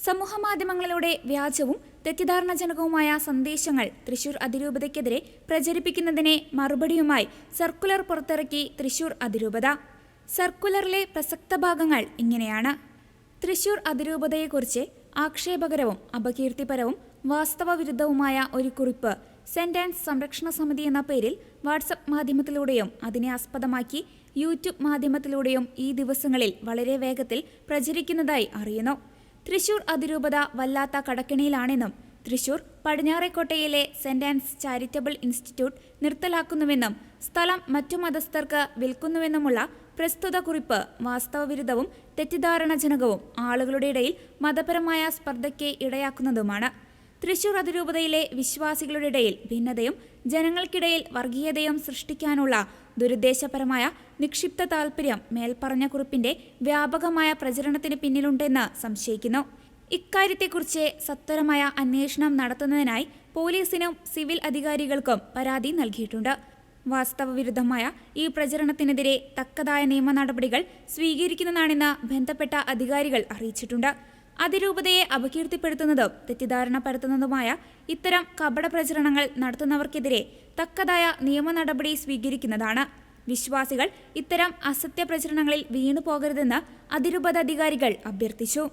സമൂഹമാധ്യമങ്ങളിലൂടെ വ്യാജവും തെറ്റിദ്ധാരണജനകവുമായ സന്ദേശങ്ങൾ തൃശൂർ അതിരൂപതയ്ക്കെതിരെ പ്രചരിപ്പിക്കുന്നതിനെ മറുപടിയുമായി സർക്കുലർ പുറത്തിറക്കി തൃശൂർ അതിരൂപത. സർക്കുലറിലെ പ്രസക്ത ഭാഗങ്ങൾ ഇങ്ങനെയാണ്. തൃശൂർ അതിരൂപതയെക്കുറിച്ച് ആക്ഷേപകരവും അപകീർത്തിപരവും വാസ്തവവിരുദ്ധവുമായ ഒരു കുറിപ്പ് സെന്റ് ആൻസ് സംരക്ഷണ സമിതി എന്ന പേരിൽ വാട്സപ്പ് മാധ്യമത്തിലൂടെയും അതിനെ ആസ്പദമാക്കി യൂട്യൂബ് മാധ്യമത്തിലൂടെയും ഈ ദിവസങ്ങളിൽ വളരെ വേഗത്തിൽ പ്രചരിക്കുന്നതായി അറിയുന്നു. തൃശൂർ അതിരൂപത വല്ലാത്ത കടക്കെണിയിലാണെന്നും Thrissur പടിഞ്ഞാറേക്കോട്ടയിലെ saint Ans charitable institute നിർത്തലാക്കുന്നുവെന്നും സ്ഥലം മറ്റു മതസ്ഥർക്ക് വിൽക്കുന്നുവെന്നുമുള്ള പ്രസ്തുത കുറിപ്പ് വാസ്തവവിരുദ്ധവും തെറ്റിദ്ധാരണജനകവും ആളുകളുടെ ഇടയിൽ മതപരമായ സ്പർദ്ധയ്ക്ക് ഇടയാക്കുന്നതുമാണ്. തൃശൂർ അതിരൂപതയിലെ വിശ്വാസികളുടെ ഇടയിൽ ഭിന്നതയും ജനങ്ങൾക്കിടയിൽ വർഗീയതയും സൃഷ്ടിക്കാനുള്ള ദുരുദ്ദേശപരമായ നിക്ഷിപ്ത താൽപര്യം മേൽപ്പറഞ്ഞ കുറിപ്പിന്റെ വ്യാപകമായ പ്രചരണത്തിന് പിന്നിലുണ്ടെന്ന് സംശയിക്കുന്നു. ഇക്കാര്യത്തെക്കുറിച്ച് സത്വരമായ അന്വേഷണം നടത്തുന്നതിനായി പോലീസിനും സിവിൽ അധികാരികൾക്കും പരാതി നൽകിയിട്ടുണ്ട്. വാസ്തവവിരുദ്ധമായ ഈ പ്രചരണത്തിനെതിരെ തക്കതായ നിയമ നടപടികൾ സ്വീകരിക്കുന്നതാണെന്ന് ബന്ധപ്പെട്ട അധികാരികൾ അറിയിച്ചിട്ടുണ്ട്. അതിരൂപതയെ അപകീർത്തിപ്പെടുത്തുന്നതും തെറ്റിദ്ധാരണ പരത്തുന്നതുമായ ഇത്തരം കപട പ്രചരണങ്ങൾ നടത്തുന്നവർക്കെതിരെ തക്കതായ നിയമ നടപടി സ്വീകരിക്കുന്നതാണ്. വിശ്വാസികൾ ഇത്തരം അസത്യ പ്രചരണങ്ങളിൽ വീണു പോകരുതെന്ന് അതിരൂപത അധികാരികൾ അഭ്യർത്ഥിച്ചു.